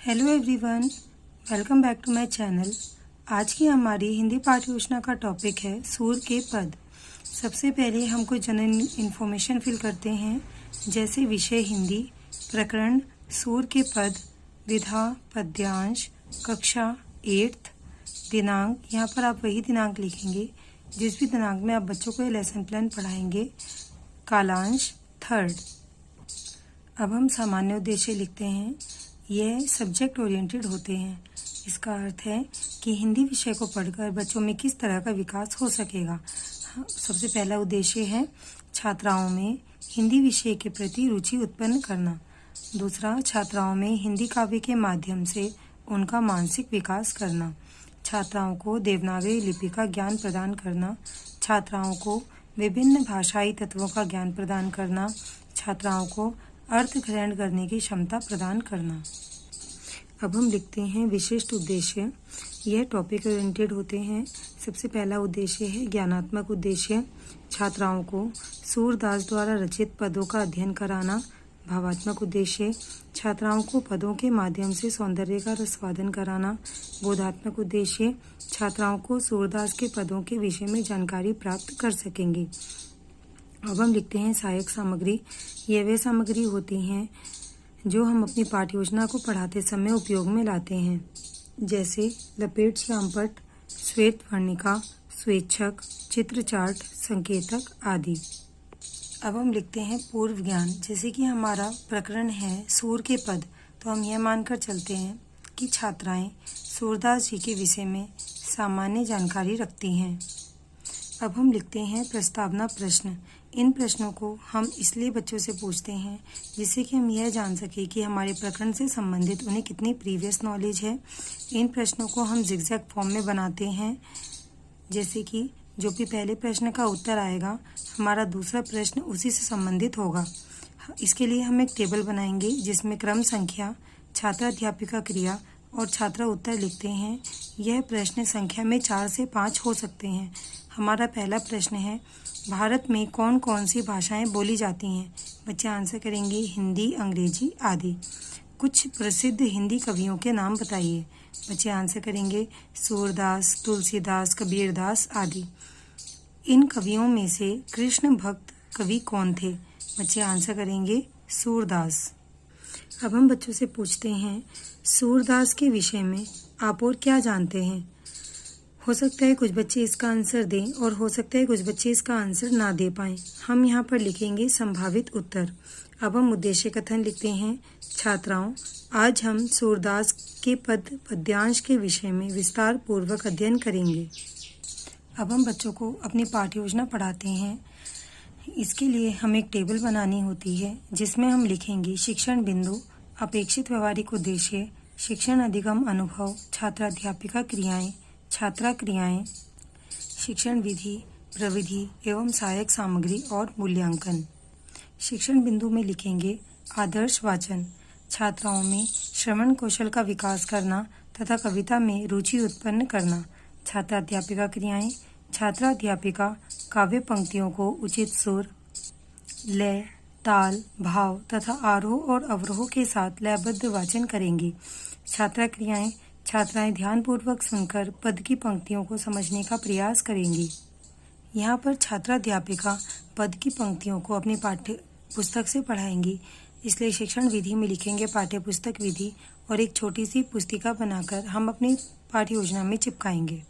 Hello everyone, welcome back to my channel. आज की हमारी हिंदी पाठ्य योजना का टॉपिक है सूर के पद। सबसे पहले हम कुछ जनरल इन्फॉर्मेशन फिल करते हैं, जैसे विषय हिंदी, प्रकरण सूर के पद, विधा, पद्यांश, कक्षा 8th, दिनांक। यहाँ पर आप वही दिनांक लिखेंगे जिस भी दिनांक में आप बच्चों को ये लेसन प्लान पढ़ाएंगे। कालांश 3rd। अब हम सामान्य उद्देश्य लिखते हैं। यह सब्जेक्ट ओरिएंटेड होते हैं। इसका अर्थ है कि हिंदी विषय को पढ़कर बच्चों में किस तरह का विकास हो सकेगा। सबसे पहला उद्देश्य है छात्राओं में हिंदी विषय के प्रति रुचि उत्पन्न करना। दूसरा, छात्राओं में हिंदी काव्य के माध्यम से उनका मानसिक विकास करना। छात्राओं को देवनागरी लिपि का ज्ञान प्रदान करना। छात्राओं को विभिन्न भाषाई तत्वों का ज्ञान प्रदान करना। छात्राओं को अर्थ ग्रहण करने की क्षमता प्रदान करना। अब हम लिखते हैं विशिष्ट उद्देश्य। यह टॉपिक ओरिएंटेड होते हैं। सबसे पहला उद्देश्य है ज्ञानात्मक उद्देश्य। छात्राओं को सूरदास द्वारा रचित पदों का अध्ययन कराना। भावात्मक उद्देश्य, छात्राओं को पदों के माध्यम से सौंदर्य का रसवादन कराना। बोधात्मक उद्देश्य, छात्राओं को सूरदास के पदों के विषय में जानकारी प्राप्त कर सकेंगे। अब हम लिखते हैं सहायक सामग्री। ये वे सामग्री होती हैं जो हम अपनी पाठ्य योजना को पढ़ाते समय उपयोग में लाते हैं, जैसे लपेट श्यामपट, श्वेत वर्णिका, स्वेच्छक, चित्र चार्ट, संकेतक आदि। अब हम लिखते हैं पूर्व ज्ञान। जैसे कि हमारा प्रकरण है सूर के पद, तो हम यह मानकर चलते हैं कि छात्राएं सूरदास जी के विषय में सामान्य जानकारी रखती हैं। अब हम लिखते हैं प्रस्तावना प्रश्न। इन प्रश्नों को हम इसलिए बच्चों से पूछते हैं जिससे कि हम यह जान सकें कि हमारे प्रकरण से संबंधित उन्हें कितनी प्रीवियस नॉलेज है। इन प्रश्नों को हम जिगजैग फॉर्म में बनाते हैं, जैसे कि जो भी पहले प्रश्न का उत्तर आएगा, हमारा दूसरा प्रश्न उसी से संबंधित होगा। इसके लिए हम एक टेबल बनाएंगे जिसमें क्रम संख्या, छात्र अध्यापिका क्रिया और छात्र उत्तर लिखते हैं। यह प्रश्न संख्या में 4 से 5 हो सकते हैं। हमारा पहला प्रश्न है, भारत में कौन कौन सी भाषाएं बोली जाती हैं? बच्चे आंसर करेंगे हिंदी, अंग्रेजी आदि। कुछ प्रसिद्ध हिंदी कवियों के नाम बताइए। बच्चे आंसर करेंगे सूरदास, तुलसीदास, कबीरदास आदि। इन कवियों में से कृष्ण भक्त कवि कौन थे? बच्चे आंसर करेंगे सूरदास। अब हम बच्चों से पूछते हैं सूरदास के विषय में आप और क्या जानते हैं? हो सकता है कुछ बच्चे इसका आंसर दें और हो सकता है कुछ बच्चे इसका आंसर ना दे पाएं। हम यहाँ पर लिखेंगे संभावित उत्तर। अब हम उद्देश्य कथन लिखते हैं। छात्राओं, आज हम सूरदास के पद्यांश के विषय में विस्तार पूर्वक अध्ययन करेंगे। अब हम बच्चों को अपनी पाठ्य योजना पढ़ाते हैं। इसके लिए हमें एक टेबल बनानी होती है जिसमें हम लिखेंगे शिक्षण बिंदु, अपेक्षित व्यवहारिक उद्देश्य, शिक्षण अधिगम अनुभव, छात्राध्यापिका क्रियाएं, छात्रा क्रियाएं, शिक्षण विधि, प्रविधि एवं सहायक सामग्री और मूल्यांकन। शिक्षण बिंदु में लिखेंगे आदर्श वाचन, छात्राओं में श्रवण कौशल का विकास करना तथा कविता में रुचि उत्पन्न करना। छात्राध्यापिका क्रियाएं, छात्राध्यापिका काव्य पंक्तियों को उचित सुर, लय, ताल, भाव तथा आरोह और अवरोह के साथ लयबद्ध वाचन करेंगी। छात्रा क्रियाएं, छात्राएं ध्यानपूर्वक सुनकर पद की पंक्तियों को समझने का प्रयास करेंगी। यहाँ पर छात्राध्यापिका पद की पंक्तियों को अपनी पाठ्य पुस्तक से पढ़ाएंगी, इसलिए शिक्षण विधि में लिखेंगे पाठ्य पुस्तक विधि और एक छोटी सी पुस्तिका बनाकर हम अपनी पाठ्य योजना में चिपकाएंगे।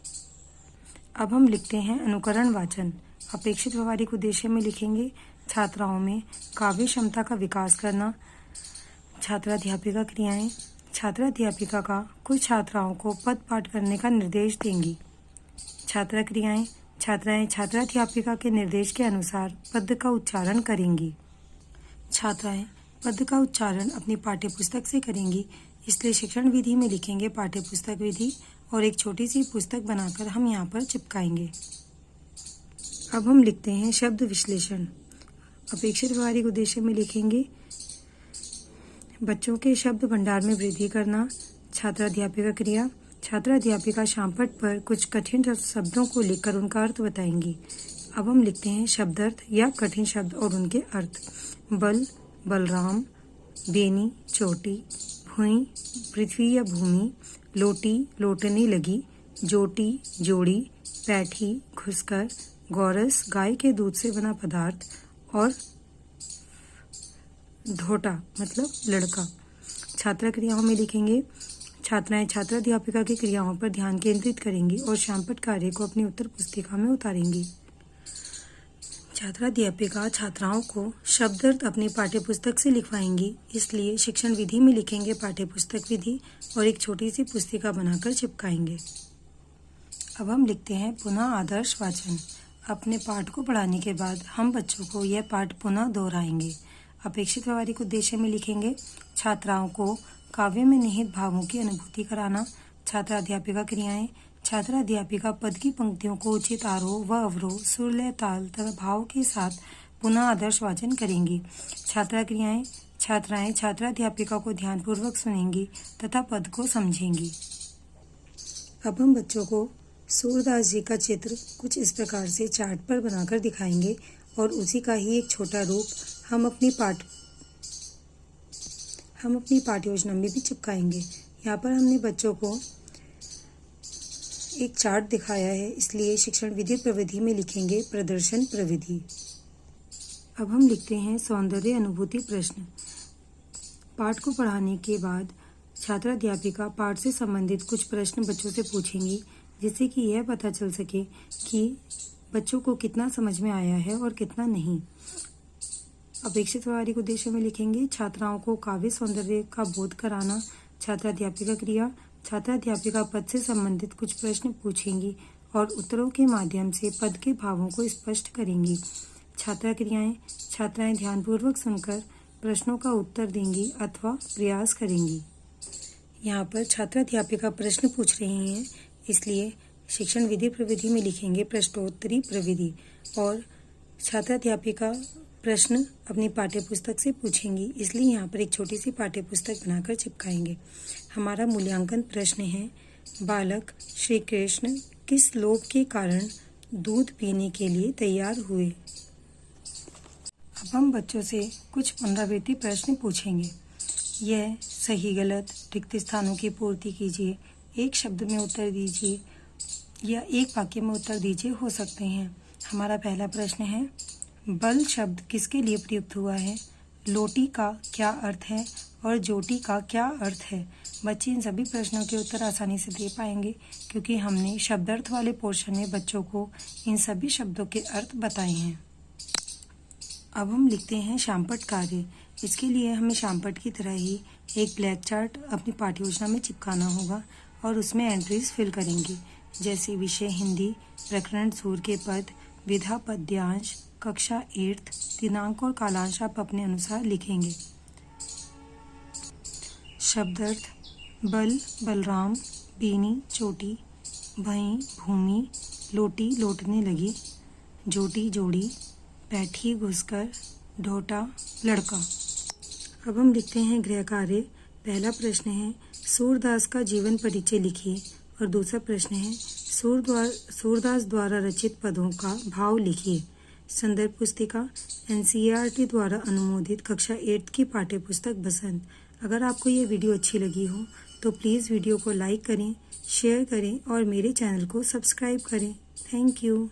अब हम लिखते हैं अनुकरण वाचन। अपेक्षित व्यवहारिक उद्देश्य में लिखेंगे छात्राओं में काव्य क्षमता का विकास करना। छात्राध्यापिका क्रियाएं, छात्राध्यापिका का कुछ छात्राओं को पद पाठ करने का निर्देश देंगी। छात्रा क्रियाएं, छात्राएं छात्राध्यापिका के निर्देश के अनुसार पद का उच्चारण करेंगी। छात्राएं पद का उच्चारण अपनी पाठ्यपुस्तक से करेंगी, इसलिए शिक्षण विधि में लिखेंगे पाठ्यपुस्तक विधि और एक छोटी सी पुस्तक बनाकर हम यहाँ पर चिपकाएंगे। अब हम लिखते हैं शब्द विश्लेषण। अपेक्षित व्यवहारिक उद्देश्य में लिखेंगे बच्चों के शब्द भंडार में वृद्धि करना। छात्राध्यापिका क्रिया, छात्राध्यापिका श्यामपट पर कुछ कठिन शब्दों को लिखकर उनका अर्थ बताएंगी। अब हम लिखते हैं शब्दार्थ या कठिन शब्द और उनके अर्थ। बल, बलराम, बेनी, चोटी, भुई पृथ्वी या भूमि, लोटी लोटने लगी, जोटी जोड़ी, पैठी घुसकर, गौरस गाय के दूध से बना पदार्थ और ढोटा मतलब लड़का। छात्रा क्रियाओं में लिखेंगे छात्राएं छात्राध्यापिका की क्रियाओं पर ध्यान केंद्रित करेंगी और शामपट कार्य को अपनी उत्तर पुस्तिका में उतारेंगी। छात्राध्यापिका छात्राओं को शब्दार्थ अपनी पाठ्यपुस्तक से लिखवाएंगी, इसलिए शिक्षण विधि में लिखेंगे पाठ्यपुस्तक विधि और एक छोटी सी पुस्तिका बनाकर चिपकाएंगे। अब हम लिखते हैं पुनः आदर्श वाचन। अपने पाठ को पढ़ाने के बाद हम बच्चों को यह पाठ पुनः दोहराएंगे। अपेक्षित व्यवहारिक उद्देश्य में लिखेंगे छात्राओं को काव्य में निहित भावों की अनुभूति कराना। छात्राध्यापिका क्रियाएं छात्राध्यापिका पद की पंक्तियों को उचित आरोह व अवरोह, सुर, लय, ताल तथा भाव के साथ पुनः आदर्श वाचन करेंगी। छात्रा क्रियाएं छात्राएं छात्राध्यापिका को ध्यानपूर्वक सुनेंगी तथा पद को समझेंगी। अब हम बच्चों को सूरदास जी का चित्र कुछ इस प्रकार से चार्ट पर बनाकर दिखाएंगे और उसी का ही एक छोटा रूप हम अपनी पाठ योजना में भी चिपकाएंगे। यहाँ पर हमने बच्चों को एक चार्ट दिखाया है, इसलिए शिक्षण विधि प्रविधि में लिखेंगे प्रदर्शन प्रविधि। अब हम लिखते हैं सौंदर्य अनुभूति प्रश्न। पाठ को पढ़ाने के बाद छात्राध्यापिका पाठ से संबंधित कुछ प्रश्न बच्चों से पूछेंगी, जिससे कि यह पता चल सके कि बच्चों को कितना समझ में आया है और कितना नहीं। अपेक्षित व्यवहारिक उद्देश्य में लिखेंगे छात्राओं को काव्य सौंदर्य का बोध कराना। छात्राध्यापिका क्रिया छात्राध्यापिका पद से संबंधित कुछ प्रश्न पूछेंगी और उत्तरों के माध्यम से पद के भावों को स्पष्ट करेंगी। छात्रा क्रियाएं छात्राएं ध्यानपूर्वक सुनकर प्रश्नों का उत्तर देंगी अथवा प्रयास करेंगी। यहाँ पर छात्राध्यापिका प्रश्न पूछ रही हैं, इसलिए शिक्षण विधि प्रविधि में लिखेंगे प्रश्नोत्तरी प्रविधि और छात्राध्यापिका प्रश्न अपनी पाठ्यपुस्तक से पूछेंगी, इसलिए यहाँ पर एक छोटी सी पाठ्यपुस्तक बनाकर चिपकाएंगे। हमारा मूल्यांकन प्रश्न है, बालक श्री कृष्ण किस लोभ के कारण दूध पीने के लिए तैयार हुए। अब हम बच्चों से कुछ पुनरावृत्ति प्रश्न पूछेंगे। यह सही गलत रिक्त स्थानों की पूर्ति कीजिए, एक शब्द में उत्तर दीजिए या एक वाक्य में उत्तर दीजिए हो सकते हैं। हमारा पहला प्रश्न है, बल शब्द किसके लिए प्रयुक्त हुआ है? लोटी का क्या अर्थ है और जोटी का क्या अर्थ है? बच्चे इन सभी प्रश्नों के उत्तर आसानी से दे पाएंगे, क्योंकि हमने शब्दार्थ वाले पोर्शन में बच्चों को इन सभी शब्दों के अर्थ बताए हैं। अब हम लिखते हैं शामपट कार्य। इसके लिए हमें शामपट की तरह ही एक ब्लैक चार्ट अपनी पाठ्य योजना में चिपकाना होगा और उसमें एंट्रीज फिल करेंगे, जैसे विषय हिंदी, प्रकरण सूर के पद, विधा पद्यांश, कक्षा 8, दिनांक और कालांश आप अपने अनुसार लिखेंगे। शब्दार्थ बल बलराम, बीनी चोटी, भई भूमि, लोटी लोटने लगी, जोटी जोड़ी, पैठी घुसकर, ढोटा लड़का। अब हम लिखते हैं गृह कार्य। पहला प्रश्न है, सूरदास का जीवन परिचय लिखिए और दूसरा प्रश्न है, सूरदास द्वारा रचित पदों का भाव लिखिए। संदर्भ पुस्तिका NCERT द्वारा अनुमोदित कक्षा 8 की पाठ्यपुस्तक बसंत। अगर आपको ये वीडियो अच्छी लगी हो तो प्लीज़ वीडियो को लाइक करें, शेयर करें और मेरे चैनल को सब्सक्राइब करें। Thank you.